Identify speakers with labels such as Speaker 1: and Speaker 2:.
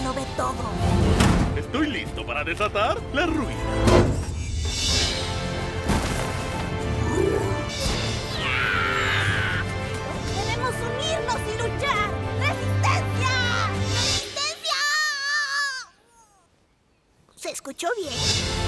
Speaker 1: lo ve todo.
Speaker 2: Estoy listo para desatar la ruina.
Speaker 1: ¡Debemos unirnos y luchar! ¡Resistencia! ¡Resistencia! ¿Se escuchó bien?